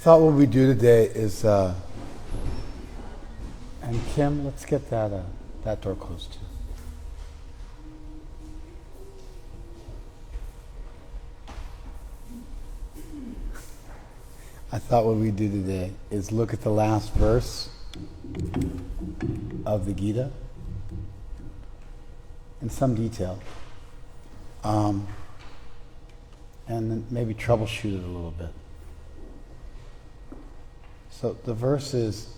thought what we do today is, and Kim, let's get that door closed too. I thought what we do today is look at the last verse of the Gita in some detail, and then maybe troubleshoot it a little bit. So the verse is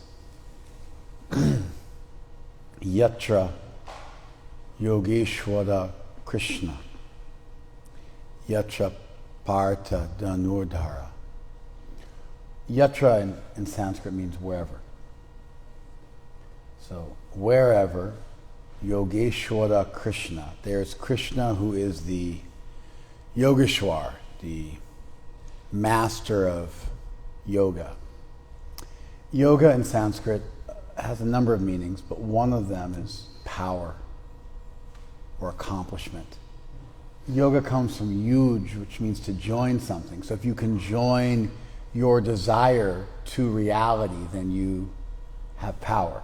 Yatra Yogeshwara Krishna Yatra Partha Dhanurdhara. Yatra in Sanskrit means wherever. So wherever Yogeshwara Krishna, there's Krishna who is the Yogeshwar, the master of yoga. Yoga in Sanskrit has a number of meanings, but one of them is power or accomplishment. Yoga comes from yuj, which means to join something. So if you can join your desire to reality, then you have power.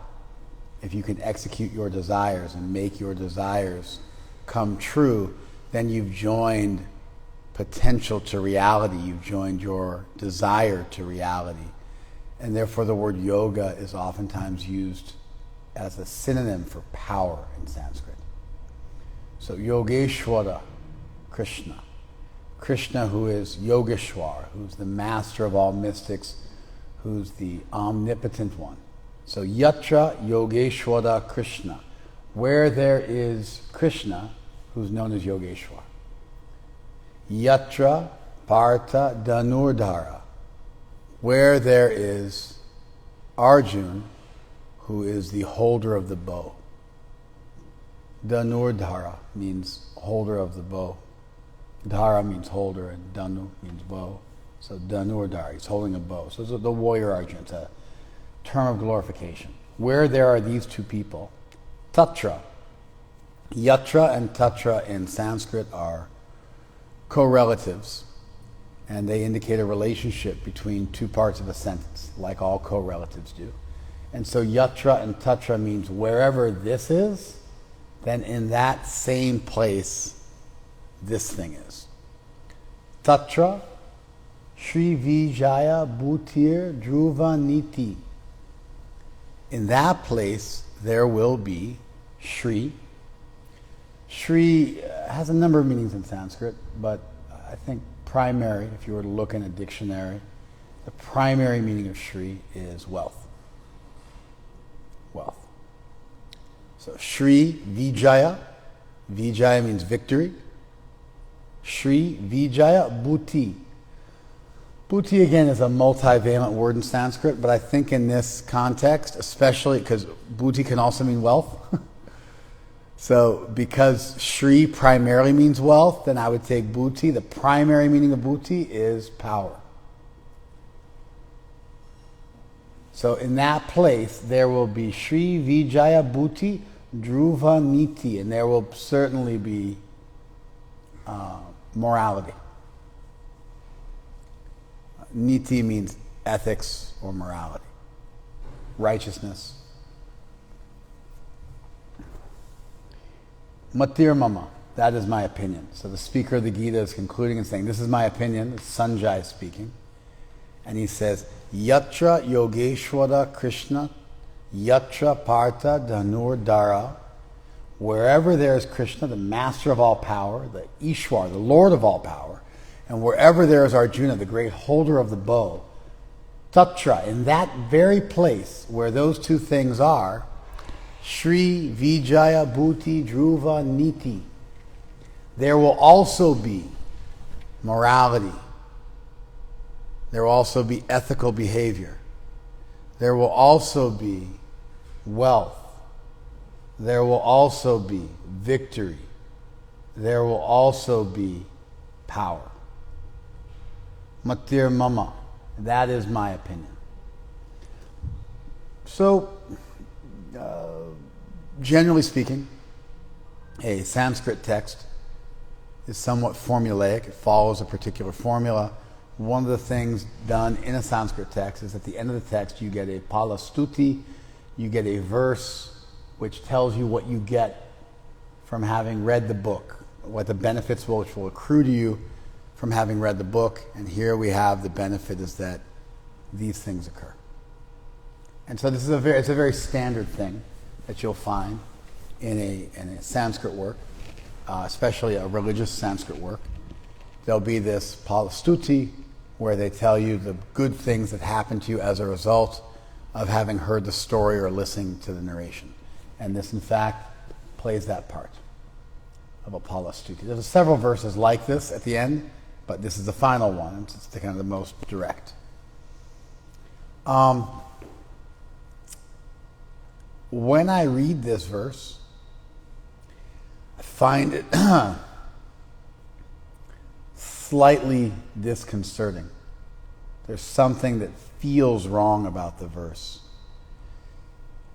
If you can execute your desires and make your desires come true, then you've joined potential to reality. You've joined your desire to reality. And therefore the word yoga is oftentimes used as a synonym for power in Sanskrit. So Yogeshwara Krishna. Krishna who is Yogeshwar, who's the master of all mystics, who's the omnipotent one. So Yatra Yogeshwara Krishna. Where there is Krishna, who's known as Yogeshwar. Yatra Partha Dhanurdhara. Where there is Arjun, who is the holder of the bow. Dhanurdhara means holder of the bow. Dhara means holder, and Dhanu means bow. So Dhanurdhara, he's holding a bow. So it's the warrior Arjun. It's a term of glorification. Where there are these two people, Tatra. Yatra and Tatra in Sanskrit are correlatives, and they indicate a relationship between two parts of a sentence, like all correlatives do. And so Yatra and Tatra means wherever this is, then in that same place this thing is. Tatra Shri Vijaya Bhutir Dhruva Niti. In that place there will be Shri. Shri has a number of meanings in Sanskrit, but I think primary, if you were to look in a dictionary, the primary meaning of Shri is wealth. Wealth. So Shri Vijaya. Vijaya means victory. Shri Vijaya Bhuti. Bhuti again is a multivalent word in Sanskrit, but I think in this context, especially because Bhuti can also mean wealth. So because Shri primarily means wealth, then I would take Bhuti. The primary meaning of Bhuti is power. So in that place, there will be Shri Vijaya Bhuti Dhruva Niti, and there will certainly be morality. Niti means ethics or morality, righteousness. Matir Mama, that is my opinion. So the speaker of the Gita is concluding and saying, this is my opinion. It's Sanjay speaking. And he says, Yatra Yogeshwara Krishna, Yatra Partha Dhanurdhara. Wherever there is Krishna, the master of all power, the Ishwar, the Lord of all power, and wherever there is Arjuna, the great holder of the bow, Tatra, in that very place where those two things are, Shri Vijaya Bhuti Dhruva Niti, there will also be morality. There will also be ethical behavior. There will also be wealth. There will also be victory. There will also be power. Matir Mama. That is my opinion. So, generally speaking, a Sanskrit text is somewhat formulaic. It follows a particular formula. one of the things done in a Sanskrit text is at the end of the text you get a palastuti, you get a verse which tells you what you get from having read the book, what the benefits which will accrue to you from having read the book. And here we have the benefit is that these things occur. And so this is it's a very standard thing that you'll find in a Sanskrit work, especially a religious Sanskrit work. There'll be this palastuti where they tell you the good things that happen to you as a result of having heard the story or listening to the narration. And this, in fact, plays that part of a palastuti. There's several verses like this at the end, but this is the final one. It's the kind of the most direct. When I read this verse, I find it slightly disconcerting. There's something that feels wrong about the verse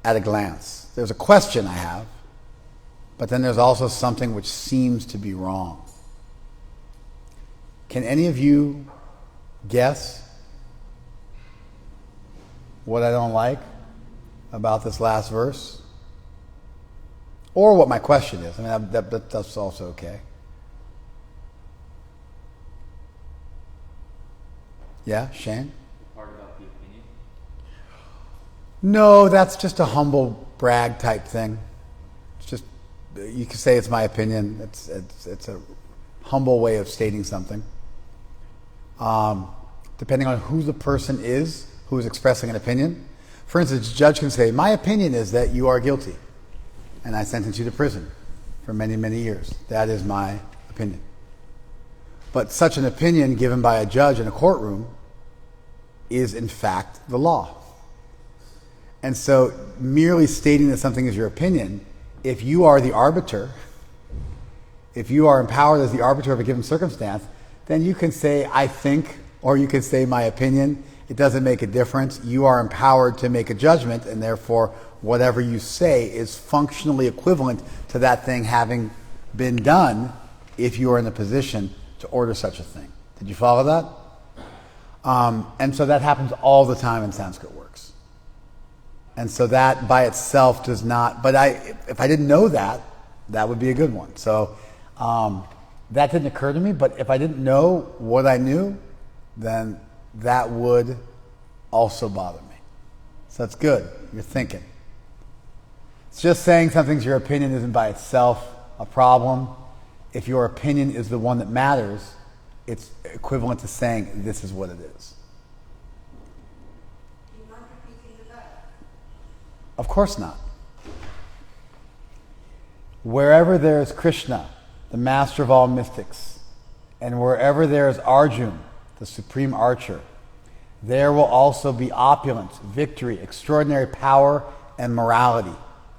at a glance. There's a question I have, but then there's also something which seems to be wrong. Can any of you guess what I don't like about this last verse? Or what my question is. I mean, that's also okay. Yeah, Shane? The part about the opinion? No, that's just a humble brag type thing. It's just, you could say it's my opinion. It's a humble way of stating something. Depending on who the person is who is expressing an opinion. For instance, a judge can say, my opinion is that you are guilty, and I sentence you to prison for many, many years. That is my opinion. But such an opinion given by a judge in a courtroom is in fact the law. And so merely stating that something is your opinion, if you are the arbiter, if you are empowered as the arbiter of a given circumstance, then you can say, I think, or you can say my opinion. It doesn't make a difference. You are empowered to make a judgment, and therefore whatever you say is functionally equivalent to that thing having been done if you are in the position to order such a thing. Did you follow that? And so that happens all the time in Sanskrit works. And so that by itself does not, but if I didn't know that, that would be a good one. So that didn't occur to me, but if I didn't know what I knew, then that would also bother me. So that's good. You're thinking. It's just saying something's your opinion isn't by itself a problem. If your opinion is the one that matters, it's equivalent to saying this is what it is. You're not repeating the verse. Of course not. Wherever there is Krishna, the master of all mystics, and wherever there is Arjuna, the supreme archer, there will also be opulence, victory, extraordinary power, and morality.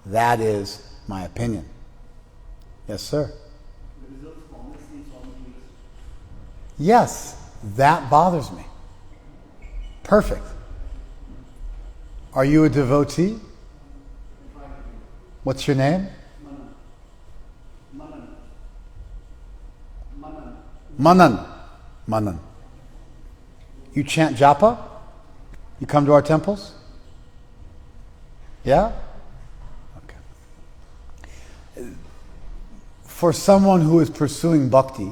That is my opinion. Yes, sir? Yes, that bothers me. Perfect. Are you a devotee? What's your name? Manan. Manan. You chant japa? You come to our temples? Yeah? Okay. For someone who is pursuing bhakti,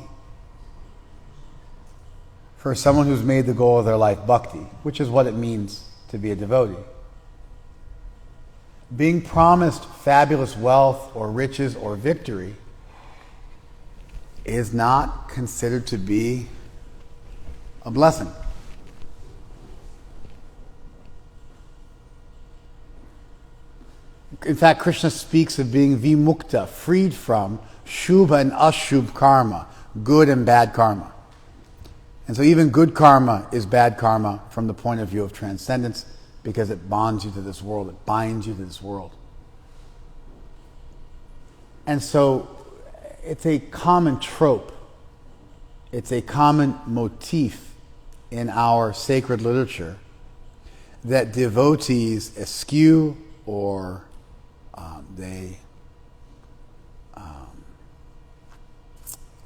for someone who's made the goal of their life bhakti, which is what it means to be a devotee, being promised fabulous wealth or riches or victory is not considered to be a blessing. In fact, Krishna speaks of being vimukta, freed from shubha and ashubha karma, good and bad karma. And so even good karma is bad karma from the point of view of transcendence because it bonds you to this world, it binds you to this world. And so it's a common trope, it's a common motif in our sacred literature that devotees eschew or they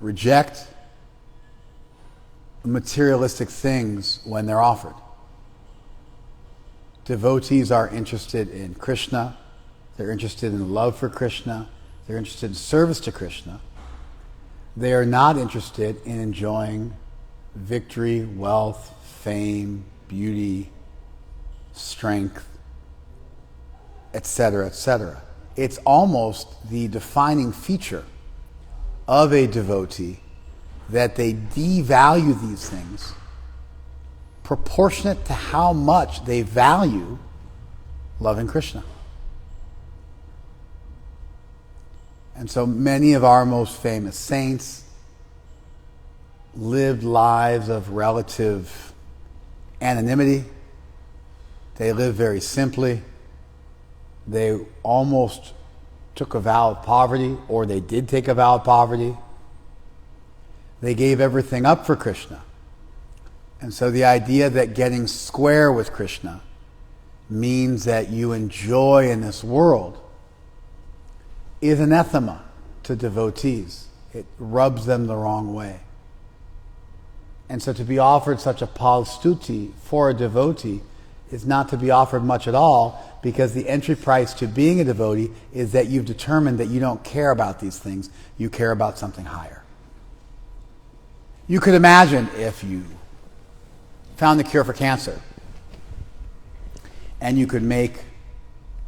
reject materialistic things when they're offered. Devotees are interested in Krishna. They're interested in love for Krishna. They're interested in service to Krishna. They are not interested in enjoying victory, wealth, fame, beauty, strength, etc., etc. It's almost the defining feature of a devotee that they devalue these things proportionate to how much they value loving Krishna. And so many of our most famous saints lived lives of relative anonymity. They lived very simply. They almost took a vow of poverty, or they did take a vow of poverty. They gave everything up for Krishna. And so the idea that getting square with Krishna means that you enjoy in this world is anathema to devotees. It rubs them the wrong way. And so to be offered such a palstuti for a devotee is not to be offered much at all, because the entry price to being a devotee is that you've determined that you don't care about these things, you care about something higher. You could imagine if you found the cure for cancer and you could make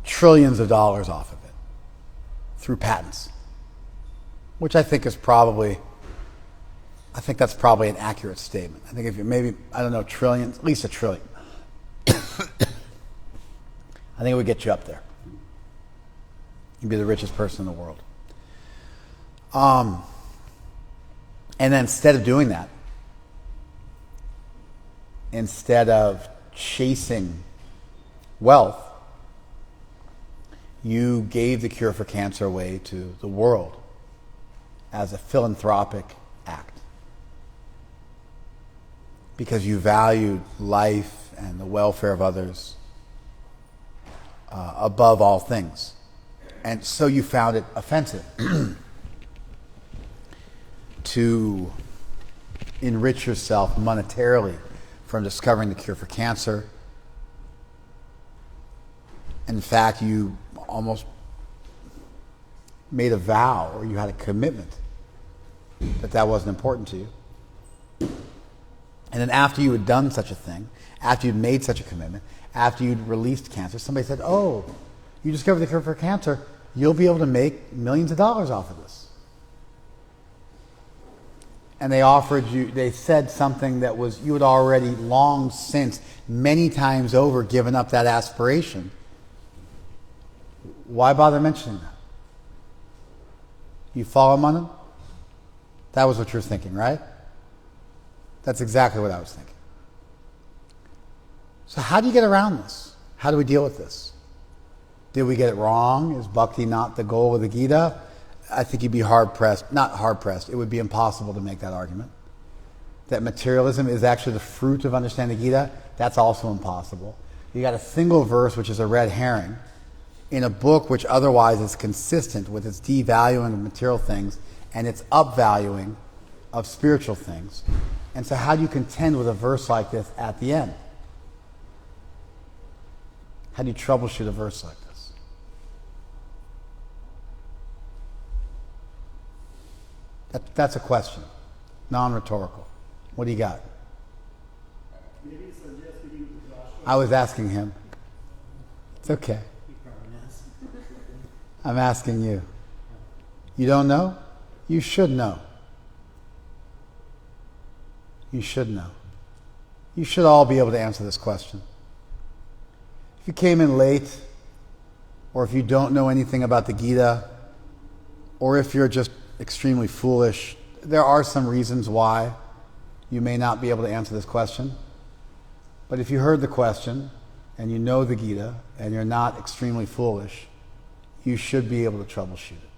trillions of dollars off of it through patents, which I think that's probably an accurate statement. I think if you maybe, I don't know, trillions, at least a trillion. I think it would get you up there. You'd be the richest person in the world. And then instead of doing that, instead of chasing wealth, you gave the cure for cancer away to the world as a philanthropic act, because you valued life and the welfare of others above all things. And so you found it offensive to enrich yourself monetarily from discovering the cure for cancer. In fact, you almost made a vow, or you had a commitment that that wasn't important to you. And then after you had done such a thing, after you'd made such a commitment, after you'd released cancer, somebody said, oh, you discovered the cure for cancer, you'll be able to make millions of dollars off of this. And they offered you, they said something that was, you had already long since, many times over, given up that aspiration. Why bother mentioning that? You follow them on them? That was what you were thinking, right? That's exactly what I was thinking. So how do you get around this? How do we deal with this? Did we get it wrong? Is bhakti not the goal of the Gita? I think you'd be hard-pressed, not hard-pressed, it would be impossible to make that argument. That materialism is actually the fruit of understanding the Gita, that's also impossible. You got a single verse, which is a red herring, in a book which otherwise is consistent with its devaluing of material things and its upvaluing of spiritual things. And so how do you contend with a verse like this at the end? How do you troubleshoot a verse like this? That's a question, non-rhetorical. What do you got? Maybe suggest we do Joshua. I was asking him. It's okay. He probably knows. I'm asking you. You don't know? You should know. You should know. You should all be able to answer this question. If you came in late, or if you don't know anything about the Gita, or if you're just extremely foolish, there are some reasons why you may not be able to answer this question. But if you heard the question, and you know the Gita, and you're not extremely foolish, you should be able to troubleshoot it.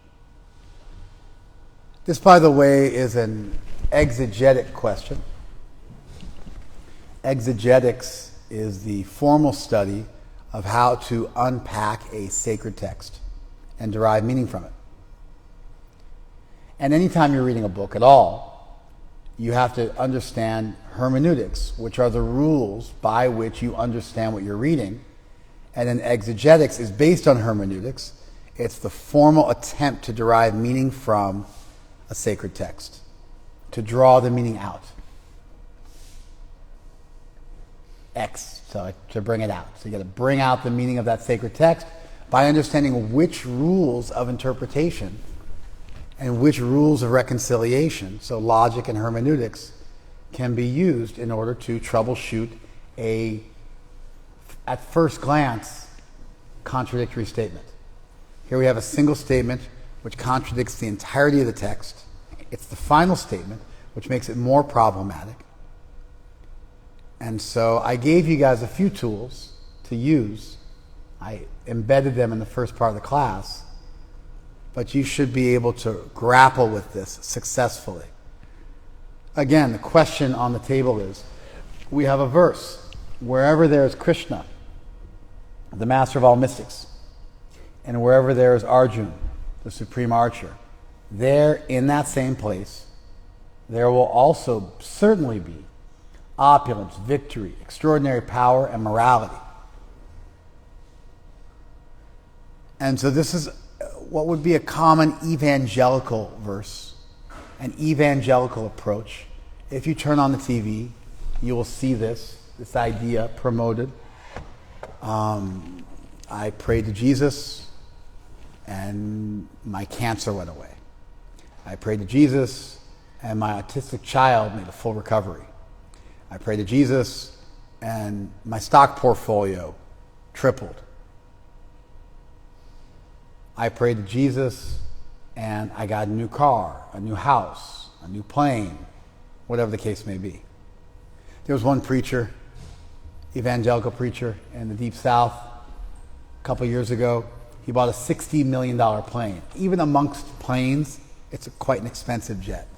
This, by the way, is an exegetic question. Exegetics is the formal study of how to unpack a sacred text and derive meaning from it. And anytime you're reading a book at all, you have to understand hermeneutics, which are the rules by which you understand what you're reading. And then exegetics is based on hermeneutics. It's the formal attempt to derive meaning from a sacred text, to draw the meaning out. So to bring it out. So you got to bring out the meaning of that sacred text by understanding which rules of interpretation and which rules of reconciliation, so logic and hermeneutics, can be used in order to troubleshoot a, at first glance, contradictory statement. Here we have a single statement which contradicts the entirety of the text. It's the final statement, which makes it more problematic. And so I gave you guys a few tools to use. I embedded them in the first part of the class, but you should be able to grapple with this successfully. Again, the question on the table is, we have a verse, wherever there is Krishna, the master of all mystics, and wherever there is Arjuna, the supreme archer, there, in that same place, there will also certainly be opulence, victory, extraordinary power, and morality. And so this is what would be a common evangelical verse, an evangelical approach. If you turn on the TV, you will see this idea promoted. I prayed to Jesus and my cancer went away. I prayed to Jesus and my autistic child made a full recovery. I prayed to Jesus and my stock portfolio tripled. I prayed to Jesus and I got a new car, a new house, a new plane, whatever the case may be. There was one preacher, evangelical preacher in the Deep South, a couple years ago. He bought a $60 million plane. Even amongst planes, it's quite an expensive jet.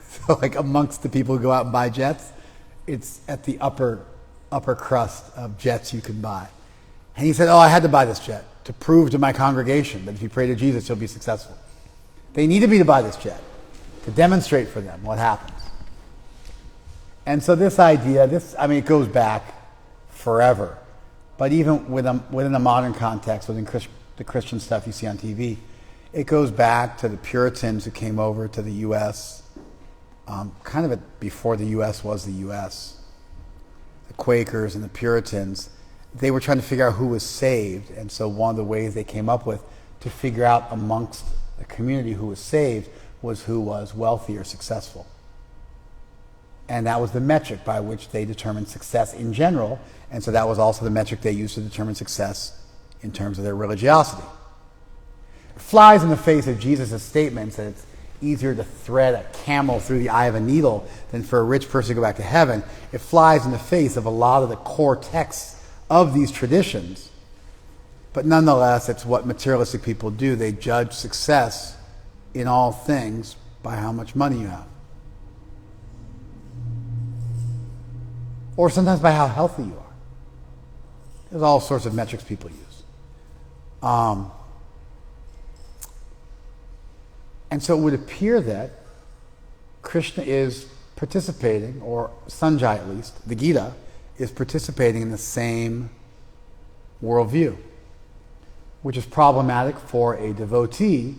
So like amongst the people who go out and buy jets, it's at the upper crust of jets you can buy. And he said, I had to buy this jet to prove to my congregation that if you pray to Jesus, you'll be successful. They needed me to buy this jet to demonstrate for them what happens. And so this idea, it goes back forever. But even within a modern context, within the Christian stuff you see on TV, it goes back to the Puritans who came over to the U.S., before the U.S. was the U.S. The Quakers and the Puritans, they were trying to figure out who was saved. And so one of the ways they came up with to figure out amongst the community who was saved was who was wealthy or successful. And that was the metric by which they determined success in general. And so that was also the metric they used to determine success in terms of their religiosity. It flies in the face of Jesus' statements that it's easier to thread a camel through the eye of a needle than for a rich person to go back to heaven. It flies in the face of a lot of the core texts of these traditions. But nonetheless, it's what materialistic people do. They judge success in all things by how much money you have. Or sometimes by how healthy you are. There's all sorts of metrics people use. And so it would appear that Krishna is participating, or Sanjay at least, the Gita, is participating in the same worldview, which is problematic for a devotee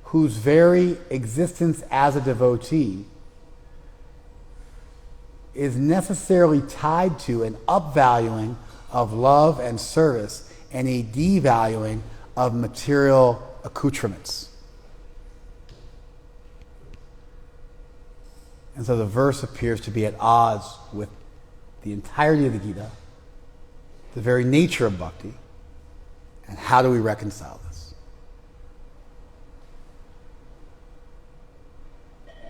whose very existence as a devotee is necessarily tied to an upvaluing of love and service and a devaluing of material accoutrements. And so the verse appears to be at odds with the entirety of the Gita, the very nature of bhakti, and how do we reconcile this?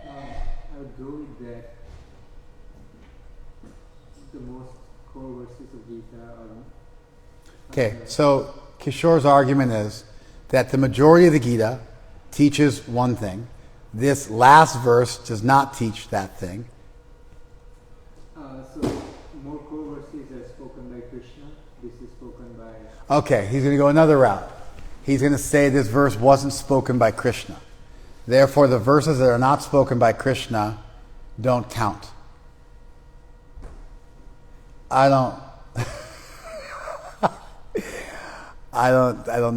I would go with that. The most core verses of Gita are... Okay, so Kishores' argument is that the majority of the Gita teaches one thing. This last verse does not teach that thing. So more core verses are spoken by Krishna. This is spoken by... Okay, he's going to go another route. He's going to say this verse wasn't spoken by Krishna. Therefore, the verses that are not spoken by Krishna don't count. I don't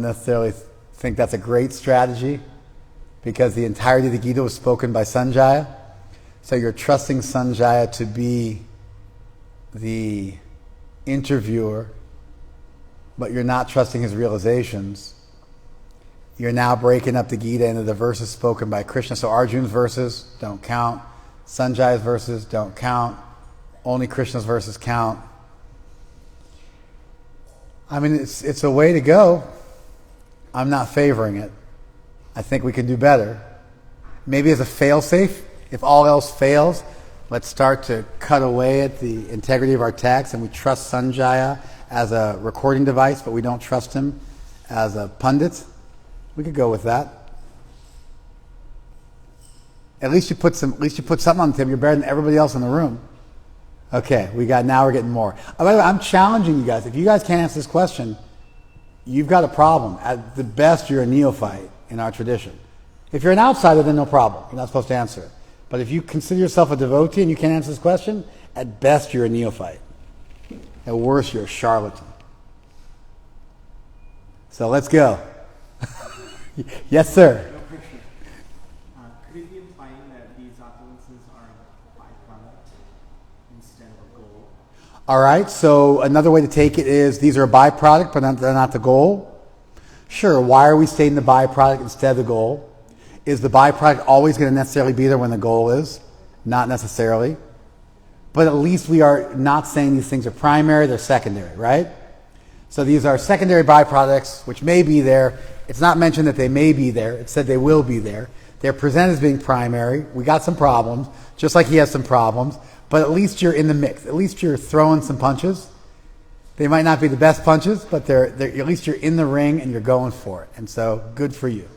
necessarily think that's a great strategy, because the entirety of the Gita was spoken by Sanjaya. So you're trusting Sanjaya to be the interviewer, but you're not trusting his realizations. You're now breaking up the Gita into the verses spoken by Krishna. So Arjuna's verses don't count. Sanjaya's verses don't count. Only Krishna's verses count. I mean, it's a way to go. I'm not favoring it. I think we can do better. Maybe as a fail-safe, if all else fails, let's start to cut away at the integrity of our text, and we trust Sanjaya as a recording device, but we don't trust him as a pundit. We could go with that. At least you put something on the table. You're better than everybody else in the room. Okay, now we're getting more. By the way, I'm challenging you guys. If you guys can't answer this question, you've got a problem. At the best, you're a neophyte in our tradition. If you're an outsider, then no problem. You're not supposed to answer it. But if you consider yourself a devotee and you can't answer this question, at best, you're a neophyte. At worst, you're a charlatan. So let's go. Yes, sir. Could it be implying that these opulences are a byproduct instead of a goal? All right, so another way to take it is these are a byproduct, but they're not the goal. Sure, why are we stating the byproduct instead of the goal? Is the byproduct always going to necessarily be there when the goal is? Not necessarily. But at least we are not saying these things are primary, they're secondary, right? So these are secondary byproducts, which may be there. It's not mentioned that they may be there. It said they will be there. They're presented as being primary. We got some problems, just like he has some problems. But at least you're in the mix. At least you're throwing some punches. They might not be the best punches, but at least you're in the ring and you're going for it. And so, good for you.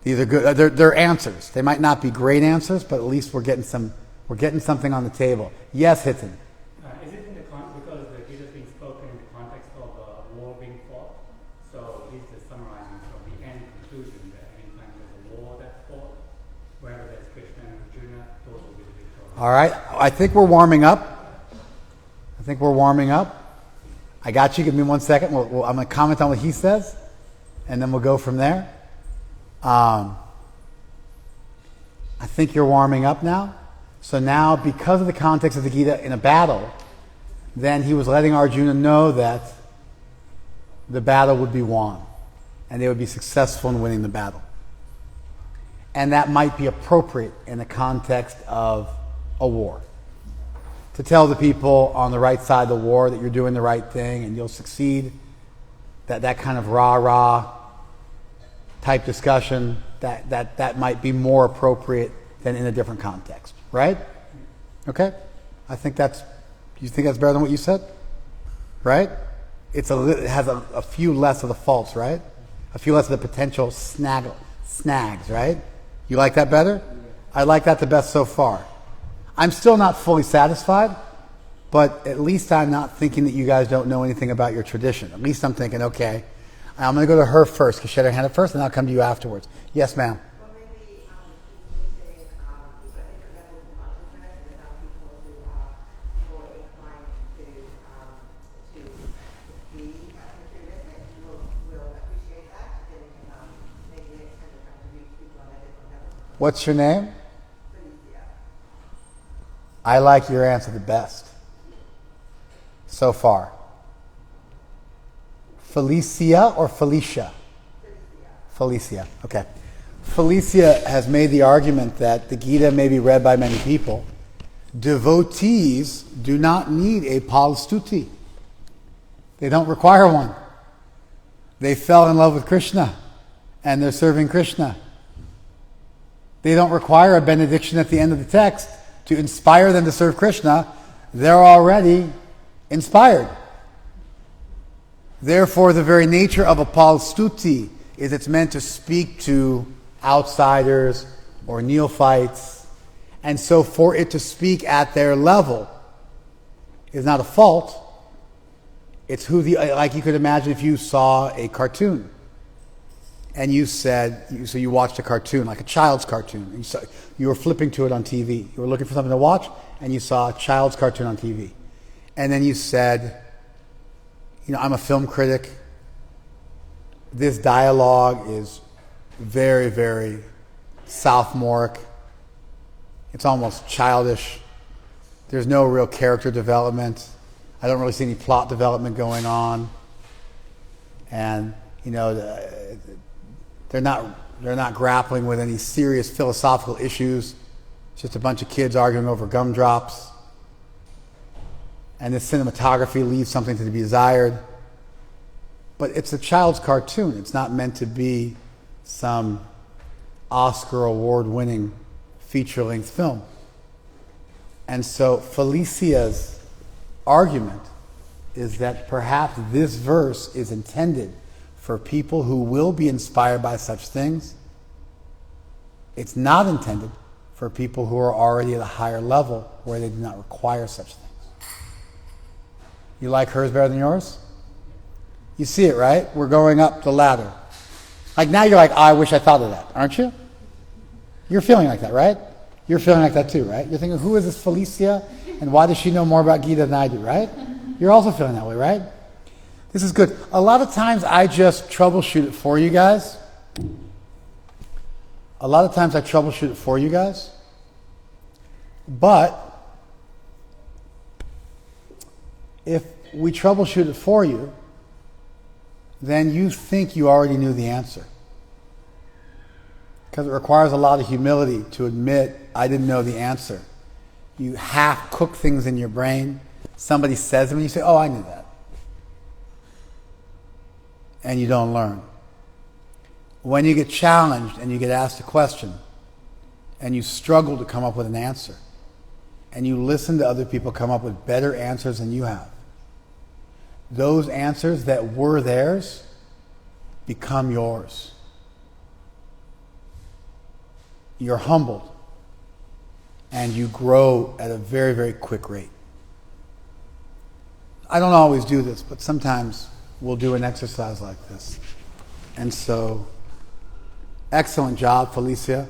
These are good. They're answers. They might not be great answers, but at least we're getting something on the table. Yes, Hitan. Is it because the Gita is being spoken in the context of a war being fought? So he's just summarizing from the end conclusion that anytime there's a war that's fought, wherever there's Krishna and Arjuna, those will be the victorious. All right. I think we're warming up. I got you. Give me 1 second. I'm going to comment on what he says, and then we'll go from there. I think you're warming up now. So now, because of the context of the Gita in a battle, then he was letting Arjuna know that the battle would be won, and they would be successful in winning the battle. And that might be appropriate in the context of a war. To tell the people on the right side of the war that you're doing the right thing and you'll succeed, that kind of rah-rah type discussion, that might be more appropriate than in a different context, right? Okay? You think that's better than what you said? Right? It has a few less of the faults, right? A few less of the potential snags, right? You like that better? I like that the best so far. I'm still not fully satisfied, but at least I'm not thinking that you guys don't know anything about your tradition. At least I'm thinking, okay, I'm going to go to her first, because she had her hand up first, and I'll come to you afterwards. Yes, ma'am. Well, maybe you say different levels of consciousness, and some people who are more inclined to be materialistic will appreciate that, and maybe next time they come to reach people on a different level. What's your name? Felicia. I like your answer the best so far. Felicia or Felicia? Felicia. Okay. Felicia has made the argument that the Gita may be read by many people. Devotees do not need a palstuti. They don't require one. They fell in love with Krishna and they're serving Krishna. They don't require a benediction at the end of the text to inspire them to serve Krishna. They're already inspired. Therefore, the very nature of a palstuti is it's meant to speak to outsiders or neophytes. And so for it to speak at their level is not a fault. It's like you could imagine if you saw a cartoon. and you said, so you watched a cartoon, like a child's cartoon. And you were flipping to it on TV. You were looking for something to watch, and you saw a child's cartoon on TV. And then you said, I'm a film critic. This dialogue is very, very sophomoric. It's almost childish. There's no real character development. I don't really see any plot development going on. And, they're not grappling with any serious philosophical issues. It's just a bunch of kids arguing over gumdrops. And the cinematography leaves something to be desired. But it's a child's cartoon. It's not meant to be some Oscar award-winning feature-length film. And so Felicia's argument is that perhaps this verse is intended for people who will be inspired by such things. It's not intended for people who are already at a higher level where they do not require such things. You like hers better than yours? You see it, right? We're going up the ladder. Like now you're like, I wish I thought of that, aren't you? You're feeling like that, right? You're feeling like that too, right? You're thinking, who is this Felicia? And why does she know more about Gita than I do, right? You're also feeling that way, right? This is good. A lot of times I just troubleshoot it for you guys. But if we troubleshoot it for you, then you think you already knew the answer. Because it requires a lot of humility to admit, I didn't know the answer. You half cook things in your brain. Somebody says them and you say, oh, I knew that. And you don't learn. When you get challenged and you get asked a question and you struggle to come up with an answer and you listen to other people come up with better answers than you have, those answers that were theirs become yours. You're humbled and you grow at a very, very quick rate. I don't always do this, but sometimes we'll do an exercise like this. And so, excellent job, Felicia.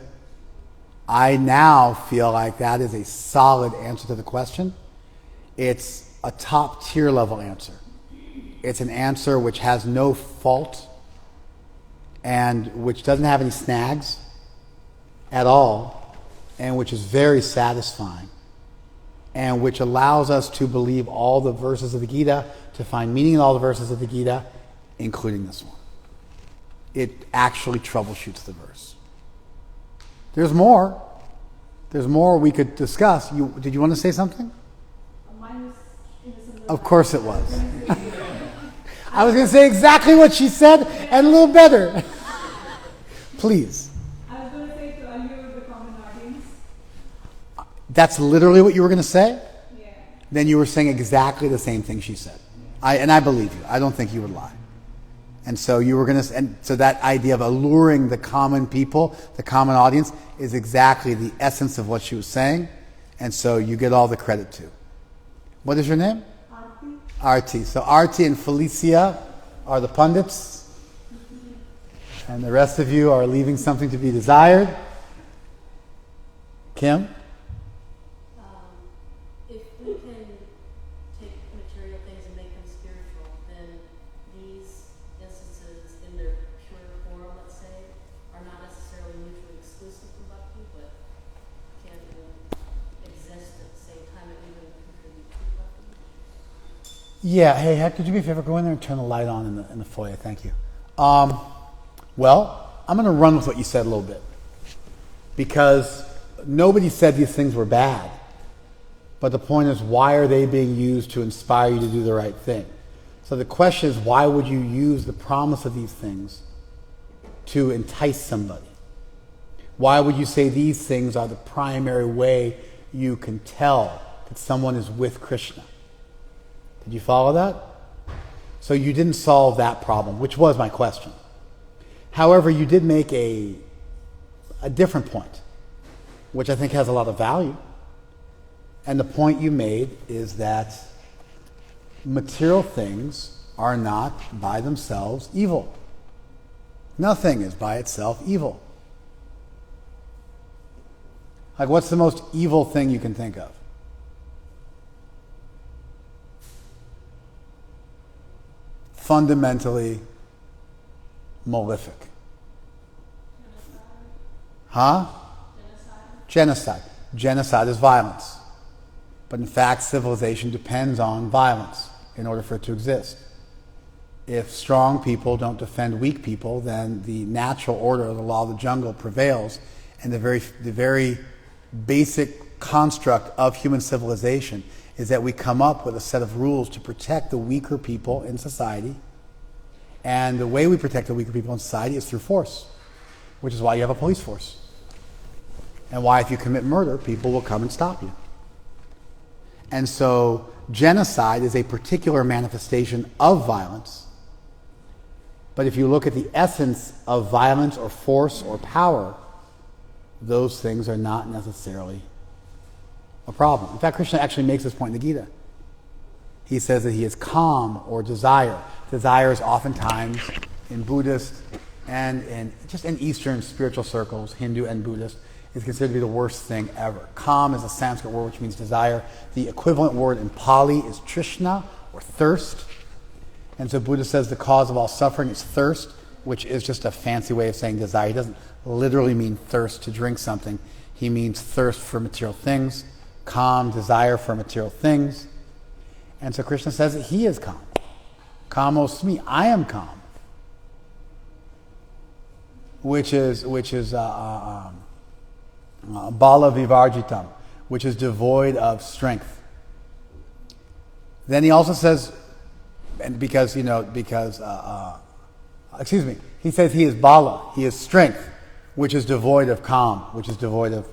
I now feel like that is a solid answer to the question. It's a top tier level answer. It's an answer which has no fault and which doesn't have any snags at all, and which is very satisfying, and which allows us to believe all the verses of the Gita, to find meaning in all the verses of the Gita, including this one. It actually troubleshoots the verse. There's more. There's more we could discuss. Did you want to say something? Mine was innocent. Of course it was. I was going to say exactly what she said and a little better. Please. I was going to say to allure the common audience. That's literally what you were going to say? Yeah. Then you were saying exactly the same thing she said. I believe you. I don't think you would lie. And so you were going to, and so that idea of alluring the common people, the common audience, is exactly the essence of what she was saying. And so you get all the credit too. What is your name? Arti. So Arti and Felicia are the pundits. And the rest of you are leaving something to be desired. Kim? If we can take material things and make them spiritual, then these instances in their pure form, let's say, are not necessarily mutually exclusive from Bucky, but can exist at the same time and even contribute to Bucky. Yeah, hey, Heck, could you me a favor? Go in there and turn the light on in the foyer. Thank you. Well, I'm going to run with what you said a little bit. Because nobody said these things were bad. But the point is, why are they being used to inspire you to do the right thing? So the question is, why would you use the promise of these things to entice somebody? Why would you say these things are the primary way you can tell that someone is with Krishna? Did you follow that? So you didn't solve that problem, which was my question. However, you did make a different point, which I think has a lot of value. And the point you made is that material things are not by themselves evil. Nothing is by itself evil. Like, what's the most evil thing you can think of? Fundamentally malefic. Huh? Genocide. Genocide is violence. But in fact, civilization depends on violence in order for it to exist. If strong people don't defend weak people, then the natural order of the law of the jungle prevails, and the very basic construct of human civilization is that we come up with a set of rules to protect the weaker people in society. And the way we protect the weaker people in society is through force, which is why you have a police force. And why, if you commit murder, people will come and stop you. And so genocide is a particular manifestation of violence. But if you look at the essence of violence or force or power, those things are not necessarily a problem. In fact, Krishna actually makes this point in the Gita. He says that he is calm or desire. Desire is oftentimes in Buddhist and just in Eastern spiritual circles, Hindu and Buddhist, is considered to be the worst thing ever. Calm is a Sanskrit word which means desire. The equivalent word in Pali is trishna, or thirst. And so Buddha says the cause of all suffering is thirst, which is just a fancy way of saying desire. He doesn't literally mean thirst to drink something. He means thirst for material things, calm, desire for material things. And so Krishna says that he is calm. Kamosmi, I am calm. Which is bala vivarjitam, which is devoid of strength. Then he also says, and he says he is bala, he is strength, which is devoid of calm, which is devoid of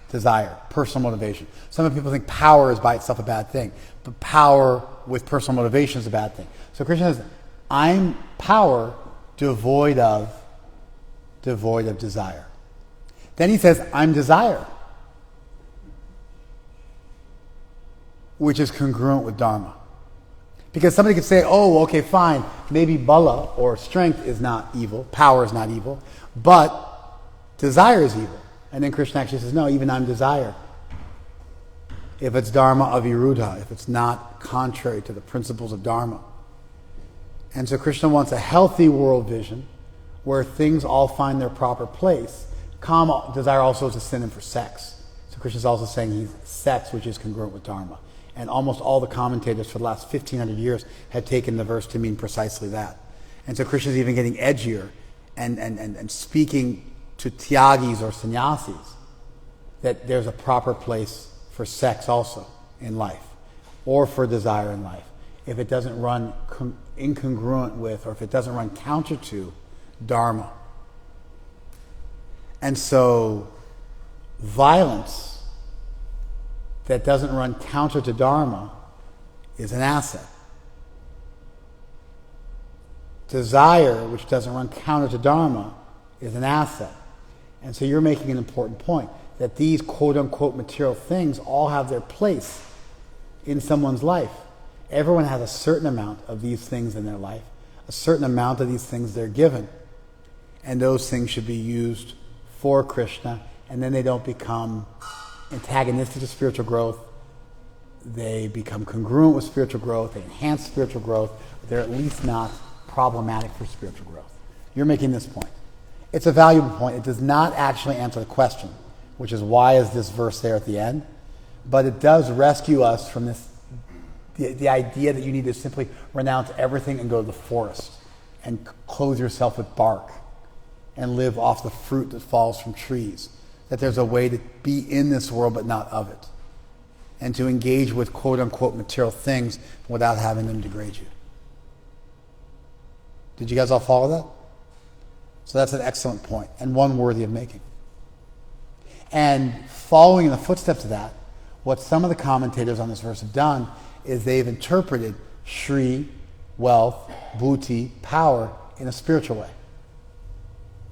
desire, personal motivation. Some people think power is by itself a bad thing, but power with personal motivation is a bad thing. So Krishna says, I'm power devoid of desire. Then he says, I'm desire, which is congruent with Dharma. Because somebody could say, oh, okay, fine, maybe bala or strength is not evil, power is not evil, but desire is evil. And then Krishna actually says, no, even I'm desire. If it's Dharma aviruddha, if it's not contrary to the principles of Dharma. And so Krishna wants a healthy world vision where things all find their proper place. Kama, desire, also is a synonym for sex. So Krishna's also saying he's sex, which is congruent with Dharma. And almost all the commentators for the last 1,500 years had taken the verse to mean precisely that. And so Krishna's even getting edgier and speaking to tyagis or sannyasis that there's a proper place for sex also in life, or for desire in life, if it doesn't run incongruent with, or if it doesn't run counter to Dharma. And so violence that doesn't run counter to Dharma is an asset. Desire, which doesn't run counter to Dharma, is an asset. And so you're making an important point, that these quote-unquote material things all have their place in someone's life. Everyone has a certain amount of these things in their life, a certain amount of these things they're given. And those things should be used for Krishna, and then they don't become antagonistic to spiritual growth. They become congruent with spiritual growth, they enhance spiritual growth, but they're at least not problematic for spiritual growth. You're making this point. It's a valuable point. It does not actually answer the question, which is why is this verse there at the end? But it does rescue us from this, the idea that you need to simply renounce everything and go to the forest and clothe yourself with bark and live off the fruit that falls from trees. That there's a way to be in this world but not of it. And to engage with quote-unquote material things without having them degrade you. Did you guys all follow that? So that's an excellent point, and one worthy of making. And following in the footsteps of that, what some of the commentators on this verse have done is they've interpreted Shri, wealth, Bhuti, power, in a spiritual way.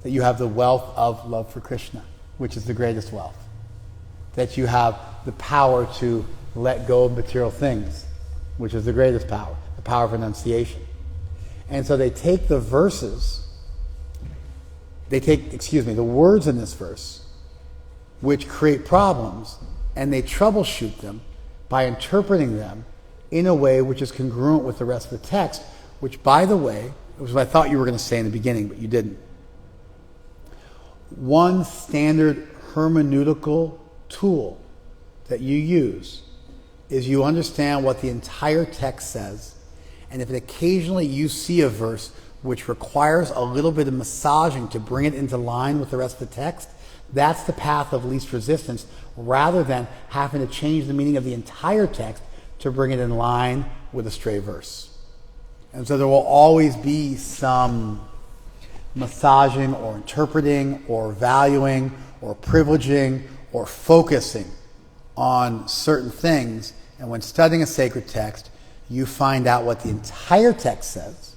That you have the wealth of love for Krishna, which is the greatest wealth. That you have the power to let go of material things, which is the greatest power, the power of renunciation. And so they take the verses the words in this verse, which create problems, and they troubleshoot them by interpreting them in a way which is congruent with the rest of the text, which, by the way, was what I thought you were going to say in the beginning, but you didn't. One standard hermeneutical tool that you use is you understand what the entire text says, and if occasionally you see a verse which requires a little bit of massaging to bring it into line with the rest of the text, that's the path of least resistance, rather than having to change the meaning of the entire text to bring it in line with a stray verse. And so there will always be some massaging or interpreting or valuing or privileging or focusing on certain things. And when studying a sacred text, you find out what the entire text says,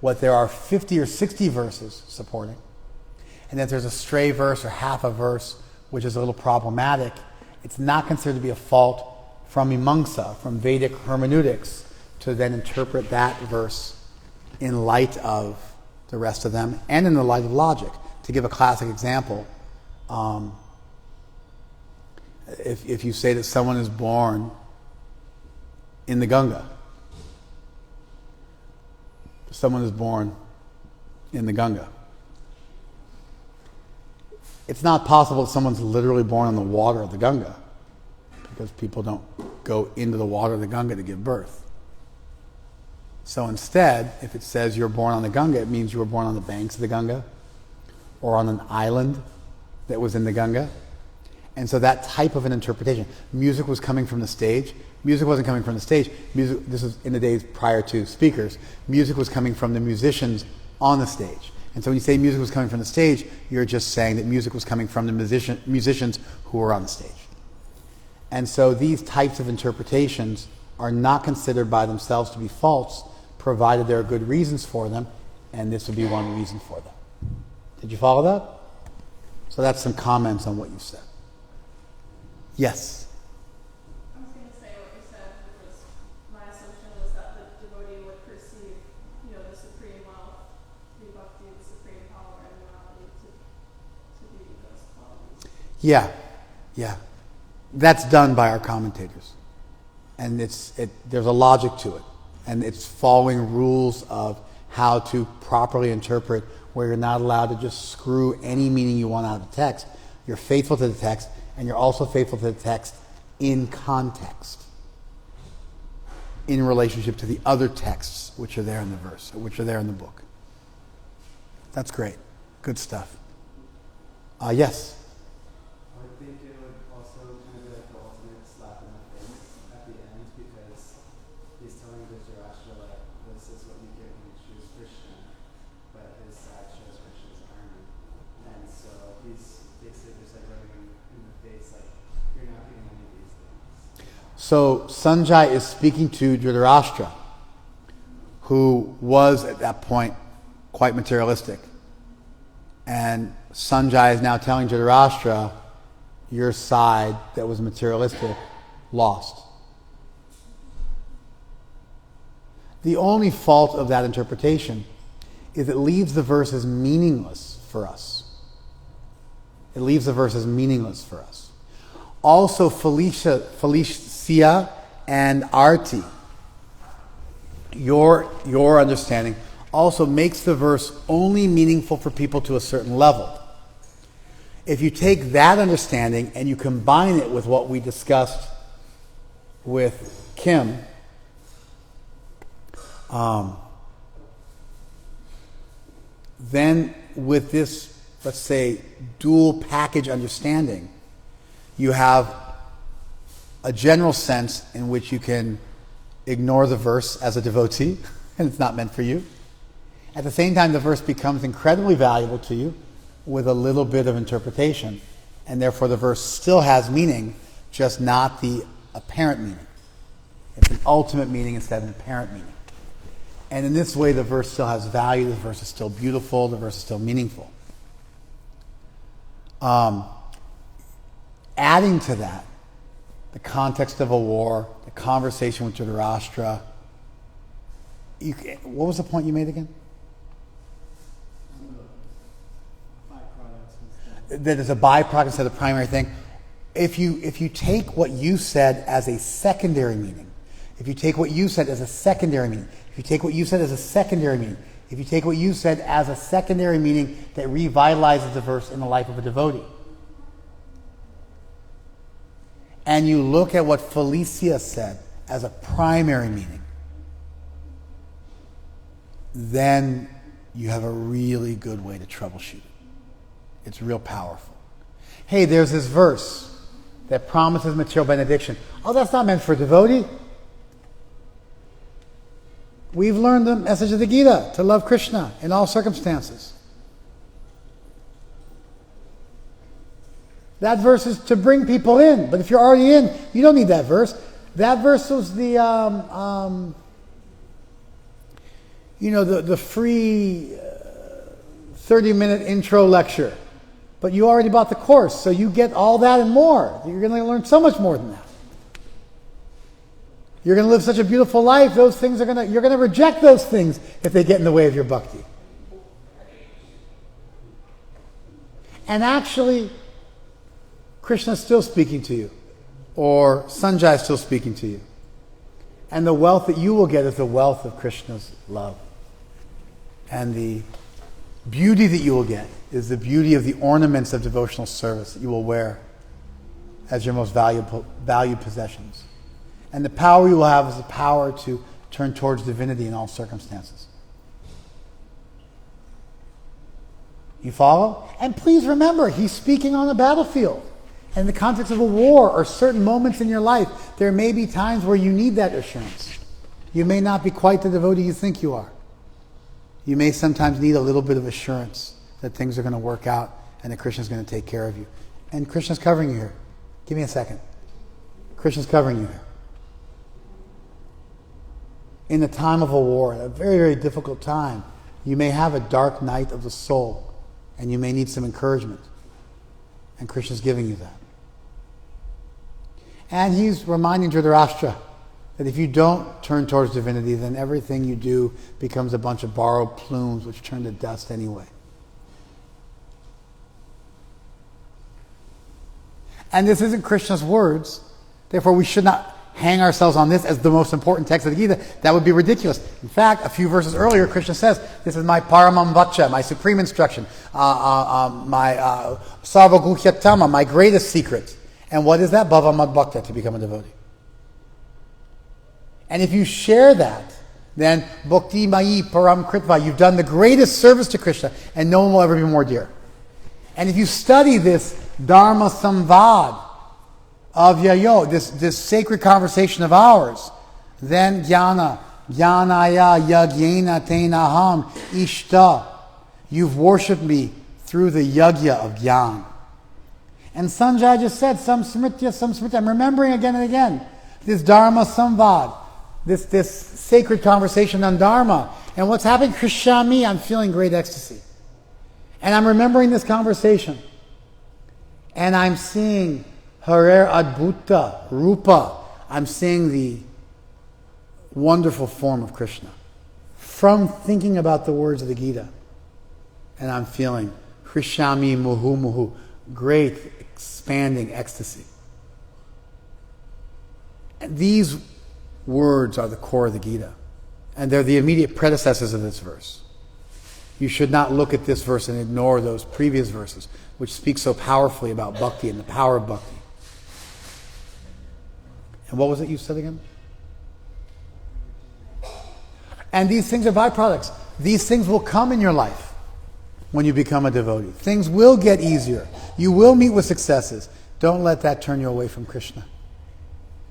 what there are 50 or 60 verses supporting, and if there's a stray verse or half a verse which is a little problematic, it's not considered to be a fault from Mimamsa, from Vedic hermeneutics, to then interpret that verse in light of the rest of them and in the light of logic. To give a classic example, if you say that someone is born in the Ganga, someone is born in the Ganga, it's not possible that someone's literally born in the water of the Ganga, because people don't go into the water of the Ganga to give birth. So instead, if it says you're born on the Ganga, it means you were born on the banks of the Ganga or on an island that was in the Ganga. And so that type of an interpretation, music was coming from the stage. Music wasn't coming from the stage. Music, this was in the days prior to speakers. Music was coming from the musicians on the stage. And so when you say music was coming from the stage, you're just saying that music was coming from the musicians who were on the stage. And so these types of interpretations are not considered by themselves to be false, provided there are good reasons for them, and this would be one reason for them. Did you follow that? So that's some comments on what you said. Yes? I was going to say what you said, because my assumption was that the devotee would perceive, the supreme wealth, the bhakti, the supreme power, and morality to be those qualities. Yeah. That's done by our commentators. And there's a logic to it. And it's following rules of how to properly interpret, where you're not allowed to just screw any meaning you want out of the text. You're faithful to the text, and you're also faithful to the text in context, in relationship to the other texts which are there in the verse, or which are there in the book. That's great. Good stuff. Yes? I think it would also kind of be like the ultimate slap in the face at the end, because he's telling Dhritarashtra, like, this is what you get when you choose Krishna, but his side shows Krishna's army. And so he's basically just like rubbing him in the face, like, you're not getting any of these things. So Sanjay is speaking to Dhritarashtra, who was at that point quite materialistic. And Sanjay is now telling Dhritarashtra, your side that was materialistic lost. The only fault of that interpretation is it leaves the verses meaningless for us. It leaves the verses meaningless for us. Also, Felicia and Arti, your understanding also makes the verse only meaningful for people to a certain level. If you take that understanding and you combine it with what we discussed with Kim, then with this, let's say, dual package understanding, you have a general sense in which you can ignore the verse as a devotee, and it's not meant for you. At the same time, the verse becomes incredibly valuable to you with a little bit of interpretation, and therefore the verse still has meaning, just not the apparent meaning. It's an ultimate meaning instead of an apparent meaning. And in this way, the verse still has value, the verse is still beautiful, the verse is still meaningful. Adding to that, the context of a war, the conversation with Dhritarashtra. What was the point you made again? that is a byproduct instead of the primary thing. If you take what you said as a secondary meaning, if you take what you said as a secondary meaning, if you take what you said as a secondary meaning, if you take what you said as a secondary meaning that revitalizes the verse in the life of a devotee, and you look at what Felicias said as a primary meaning, then you have a really good way to troubleshoot it. It's real powerful. Hey, there's this verse that promises material benediction. Oh, that's not meant for a devotee. We've learned the message of the Gita, to love Krishna in all circumstances. That verse is to bring people in, but if you're already in, you don't need that verse. That verse was the free 30-minute intro lecture. But you already bought the course, so you get all that and more. You're going to learn so much more than that. You're going to live such a beautiful life. Those things you're going to reject those things if they get in the way of your bhakti. And actually, Krishna's still speaking to you, or Sanjay is still speaking to you. And the wealth that you will get is the wealth of Krishna's love. And the beauty that you will get is the beauty of the ornaments of devotional service that you will wear as your most valued possessions. And the power you will have is the power to turn towards divinity in all circumstances. You follow? And please remember, he's speaking on a battlefield. And in the context of a war or certain moments in your life, there may be times where you need that assurance. You may not be quite the devotee you think you are. You may sometimes need a little bit of assurance that things are going to work out and that Krishna's going to take care of you. And Krishna's covering you here. Give me a second. Krishna's covering you here. In the time of a war, a very, very difficult time, you may have a dark night of the soul and you may need some encouragement. And Krishna's giving you that. And he's reminding Dhritarashtra that if you don't turn towards divinity, then everything you do becomes a bunch of borrowed plumes which turn to dust anyway. And this isn't Krishna's words, therefore we should not hang ourselves on this as the most important text of the Gita. That would be ridiculous. In fact, a few verses earlier, Krishna says, this is my paramam vacha, my supreme instruction, my sarvaguhyatama, my greatest secret. And what is that? Bhavamad bhakta, to become a devotee. And if you share that, then bhakti mayi param kritva, you've done the greatest service to Krishna, and no one will ever be more dear. And if you study this dharma samvad of yayo, this sacred conversation of ours, then jnanaya yagyena tenaham ishta, you've worshipped me through the yagya of jnana. And Sanjay just said, samsmritya, I'm remembering again and again, this dharma samvad, this sacred conversation on dharma. And what's happening? Krishnami, I'm feeling great ecstasy. And I'm remembering this conversation. And I'm seeing Harer Adbhuta, Rupa. I'm seeing the wonderful form of Krishna from thinking about the words of the Gita. And I'm feeling Krishnami Muhu Muhu, great expanding ecstasy. And these words are the core of the Gita. And they're the immediate predecessors of this verse. You should not look at this verse and ignore those previous verses, which speak so powerfully about bhakti and the power of bhakti. And what was it you said again? And these things are byproducts. These things will come in your life when you become a devotee. Things will get easier. You will meet with successes. Don't let that turn you away from Krishna.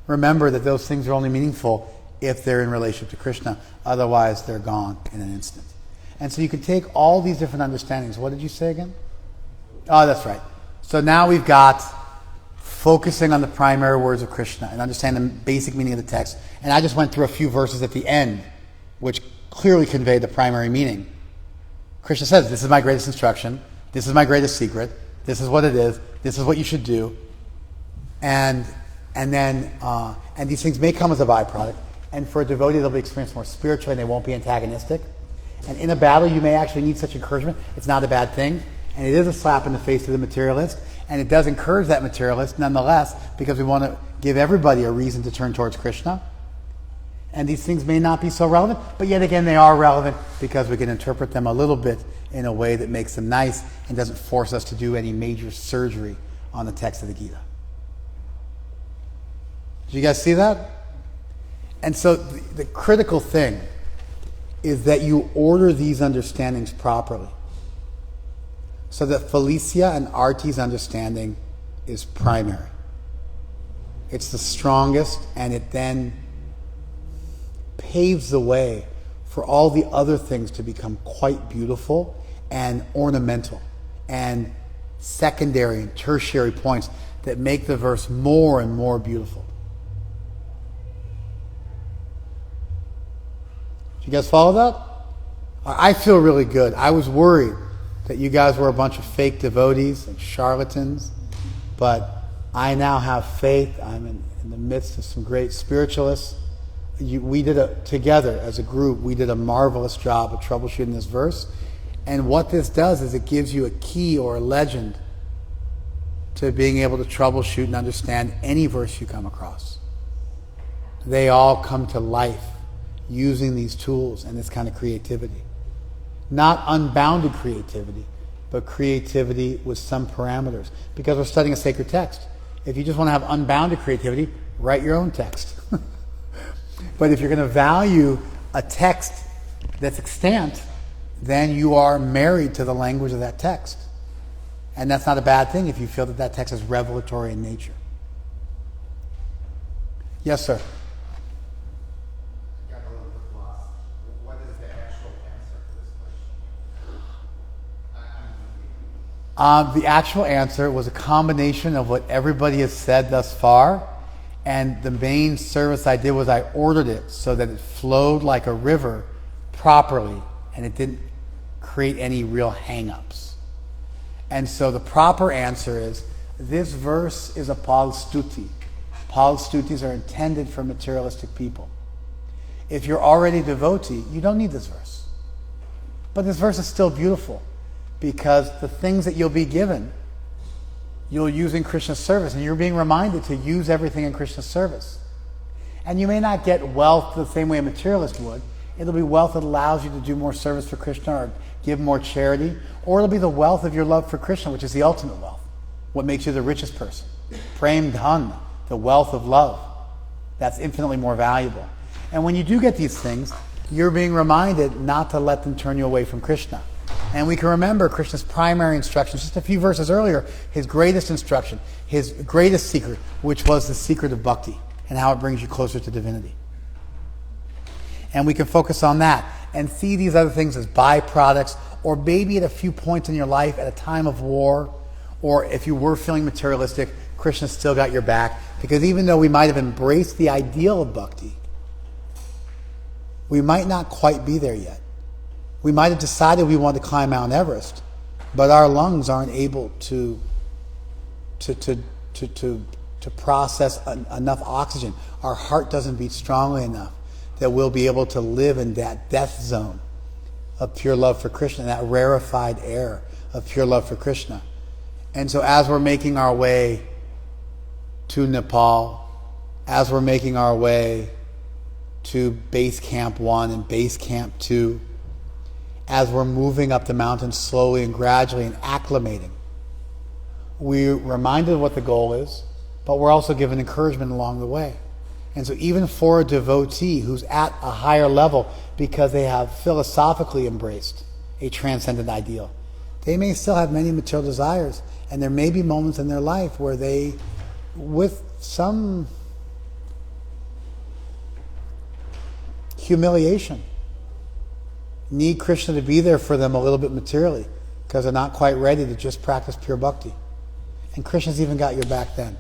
Remember that those things are only meaningful if they're in relationship to Krishna. Otherwise, they're gone in an instant. And so you can take all these different understandings. What did you say again? Oh, that's right. So now we've got focusing on the primary words of Krishna and understanding the basic meaning of the text. And I just went through a few verses at the end, which clearly convey the primary meaning. Krishna says, this is my greatest instruction. This is my greatest secret. This is what it is. This is what you should do. And these things may come as a byproduct. And for a devotee, they'll be experienced more spiritually and they won't be antagonistic. And in a battle, you may actually need such encouragement. It's not a bad thing. And it is a slap in the face to the materialist, and it does encourage that materialist nonetheless, because we want to give everybody a reason to turn towards Krishna. And these things may not be so relevant, but yet again they are relevant because we can interpret them a little bit in a way that makes them nice and doesn't force us to do any major surgery on the text of the Gita. Did you guys see that? And so the critical thing is that you order these understandings properly, so that Felicia and Artie's understanding is primary. It's the strongest, and it then paves the way for all the other things to become quite beautiful and ornamental and secondary and tertiary points that make the verse more and more beautiful. Did you guys follow that? I feel really good. I was worried that you guys were a bunch of fake devotees and charlatans, but I now have faith. I'm in the midst of some great spiritualists. We did together as a group, we did a marvelous job of troubleshooting this verse. And what this does is it gives you a key or a legend to being able to troubleshoot and understand any verse you come across. They all come to life using these tools and this kind of creativity. Not unbounded creativity, but creativity with some parameters. Because we're studying a sacred text. If you just want to have unbounded creativity, write your own text. But if you're going to value a text that's extant, then you are married to the language of that text. And that's not a bad thing if you feel that that text is revelatory in nature. Yes, sir? I got a little bit lost. What is the actual answer to this question? The actual answer was a combination of what everybody has said thus far. And the main service I did was I ordered it so that it flowed like a river properly and it didn't create any real hang-ups. And so the proper answer is, this verse is a palstuti. Palstutis are intended for materialistic people. If you're already a devotee, you don't need this verse. But this verse is still beautiful because the things that you'll be given you'll use in Krishna's service, and you're being reminded to use everything in Krishna's service. And you may not get wealth the same way a materialist would. It'll be wealth that allows you to do more service for Krishna or give more charity, or it'll be the wealth of your love for Krishna, which is the ultimate wealth, what makes you the richest person. Prem dhan, the wealth of love. That's infinitely more valuable. And when you do get these things, you're being reminded not to let them turn you away from Krishna. And we can remember Krishna's primary instructions, just a few verses earlier, his greatest instruction, his greatest secret, which was the secret of bhakti and how it brings you closer to divinity. And we can focus on that and see these other things as byproducts, or maybe at a few points in your life at a time of war, or if you were feeling materialistic, Krishna still got your back. Because even though we might have embraced the ideal of bhakti, we might not quite be there yet. We might have decided we want to climb Mount Everest, but our lungs aren't able to process enough oxygen. Our heart doesn't beat strongly enough that we'll be able to live in that death zone of pure love for Krishna, that rarefied air of pure love for Krishna. And so as we're making our way to Nepal, as we're making our way to Base Camp 1 and Base Camp 2, as we're moving up the mountain slowly and gradually and acclimating, we're reminded of what the goal is, but we're also given encouragement along the way. And so even for a devotee who's at a higher level because they have philosophically embraced a transcendent ideal, they may still have many material desires, and there may be moments in their life where they, with some humiliation, need Krishna to be there for them a little bit materially because they're not quite ready to just practice pure bhakti. And Krishna's even got your back then.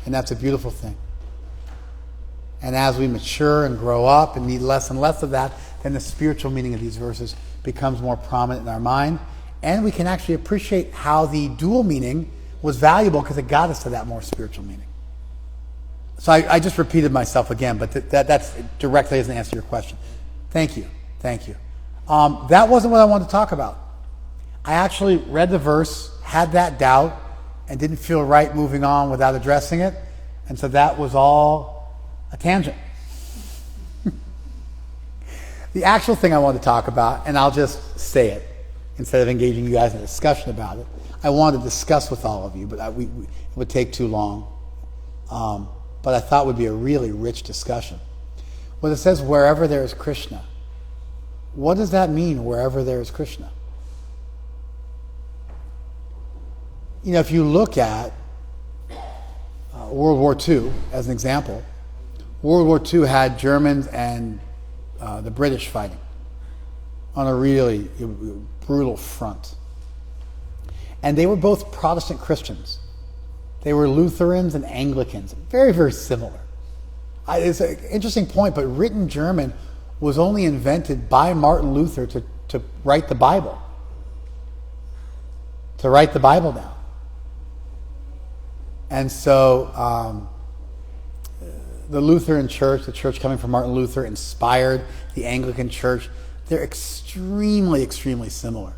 And that's a beautiful thing. And as we mature and grow up and need less and less of that, then the spiritual meaning of these verses becomes more prominent in our mind. And we can actually appreciate how the dual meaning was valuable because it got us to that more spiritual meaning. So I just repeated myself again, but that's directly as an answer to your question. Thank you. Thank you. That wasn't what I wanted to talk about. I actually read the verse, had that doubt, and didn't feel right moving on without addressing it. And so that was all a tangent. The actual thing I wanted to talk about, and I'll just say it instead of engaging you guys in a discussion about it. I wanted to discuss with all of you, but it would take too long. But I thought it would be a really rich discussion. When it says, wherever there is Krishna, what does that mean, wherever there is Krishna? You know, if you look at World War II as an example, World War II had Germans and the British fighting on a really brutal front. And they were both Protestant Christians. They were Lutherans and Anglicans, very, very similar. It's an interesting point, but written German was only invented by Martin Luther to write the Bible. To write the Bible down. And so the Lutheran Church, the church coming from Martin Luther, inspired the Anglican Church. They're extremely, extremely similar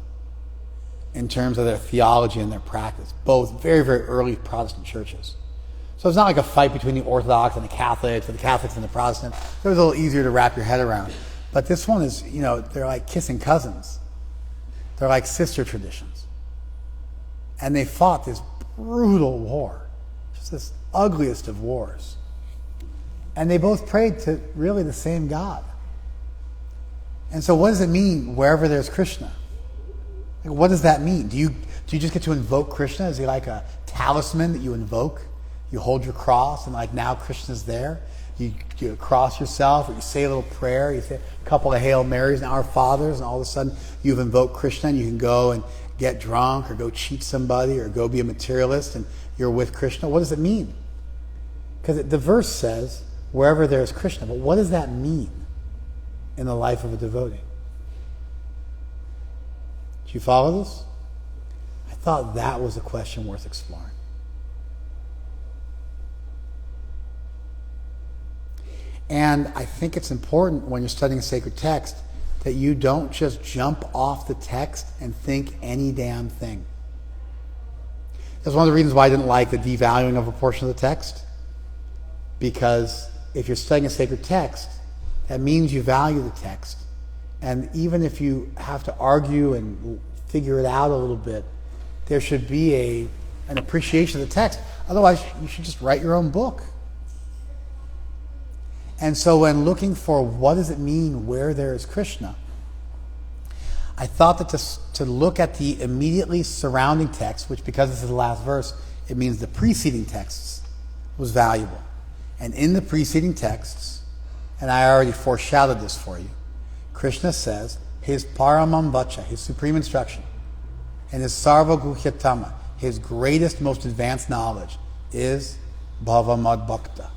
in terms of their theology and their practice. Both very, very early Protestant churches. So it's not like a fight between the Orthodox and the Catholics, or the Catholics and the Protestants. It was a little easier to wrap your head around. But this one is, you know, they're like kissing cousins. They're like sister traditions. And they fought this brutal war. Just this ugliest of wars. And they both prayed to really the same God. And so what does it mean, wherever there's Krishna? Like, what does that mean? Do you just get to invoke Krishna? Is he like a talisman that you invoke? You hold your cross and like now Krishna's there? You cross yourself, or you say a little prayer, you say a couple of Hail Marys and Our Fathers, and all of a sudden you've invoked Krishna, and you can go and get drunk or go cheat somebody or go be a materialist and you're with Krishna. What does it mean? Because the verse says, wherever there is Krishna. But what does that mean in the life of a devotee? Do you follow this? I thought that was a question worth exploring. And I think it's important when you're studying a sacred text that you don't just jump off the text and think any damn thing. That's one of the reasons why I didn't like the devaluing of a portion of the text. Because if you're studying a sacred text, that means you value the text. And even if you have to argue and figure it out a little bit, there should be an appreciation of the text. Otherwise, you should just write your own book. And so when looking for what does it mean where there is Krishna, I thought that to look at the immediately surrounding text, which because this is the last verse, it means the preceding texts, was valuable. And in the preceding texts, and I already foreshadowed this for you, Krishna says his paramam vacha, his supreme instruction, and his sarva guhyatama, his greatest, most advanced knowledge, is bhagavadgita,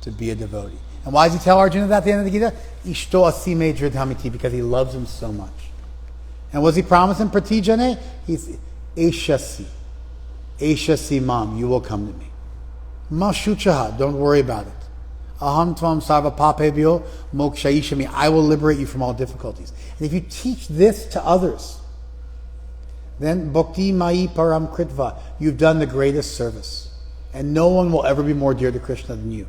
to be a devotee. And why does he tell Arjuna that at the end of the Gita? Ishto asime dridhamiti, because he loves him so much. And what does he promise him? Pratijane? He's Eshasi. Eshasi mam, you will come to me. Ma shuchaha, don't worry about it. Aham tvam sarva papebhyo mokshayishami, I will liberate you from all difficulties. And if you teach this to others, then bhakti mai param kritva, you've done the greatest service. And no one will ever be more dear to Krishna than you.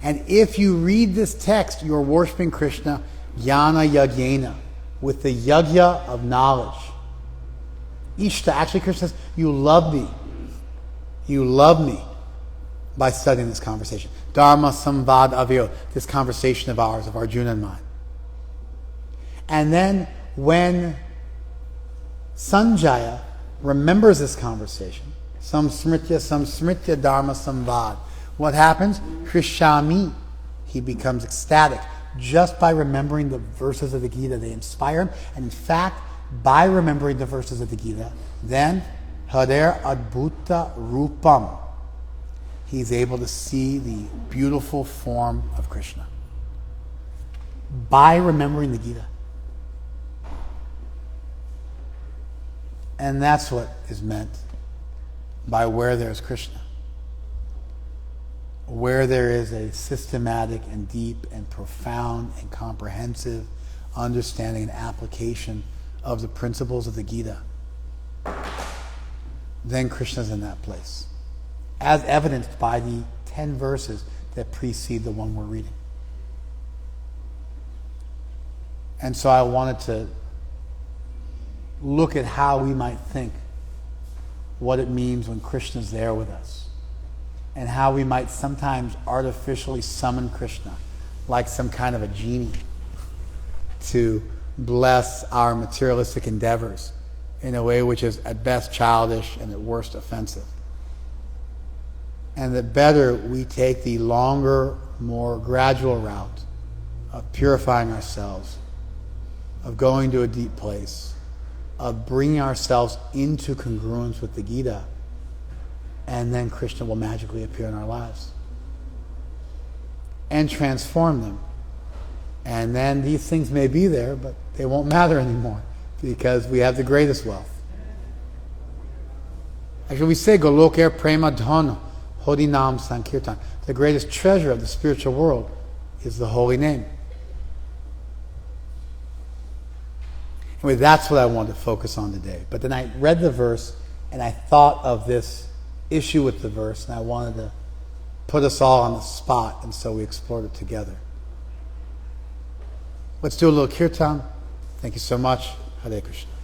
And if you read this text, you're worshiping Krishna jnana yagyena, with the yagya of knowledge. Ishta, actually Krishna says, you love me. You love me by studying this conversation. Dharma samvad avyo, this conversation of ours, of Arjuna and mine. And then when Sanjaya remembers this conversation, samsmritya dharma samvad, what happens? Krishami, he becomes ecstatic just by remembering the verses of the Gita. They inspire him. And in fact, by remembering the verses of the Gita, then Hader Adbhuta Rupam, he's able to see the beautiful form of Krishna. By remembering the Gita. And that's what is meant by where there is Krishna. Where there is a systematic and deep and profound and comprehensive understanding and application of the principles of the Gita. then Krishna's in that place, as evidenced by the 10 verses that precede the one we're reading. And so I wanted to look at how we might think what it means when Krishna's there with us, and how we might sometimes artificially summon Krishna like some kind of a genie to bless our materialistic endeavors in a way which is at best childish and at worst offensive. And that better we take the longer, more gradual route of purifying ourselves, of going to a deep place, of bringing ourselves into congruence with the Gita, and then Krishna will magically appear in our lives and transform them. And then these things may be there, but they won't matter anymore because we have the greatest wealth. Actually, we say, Goloker Prema Dhana, Hodi Nam Sankirtan. The greatest treasure of the spiritual world is the holy name. Anyway, that's what I wanted to focus on today. But then I read the verse and I thought of this issue with the verse, and I wanted to put us all on the spot, and so we explored it together. Let's do a little kirtan. Thank you so much. Hare Krishna.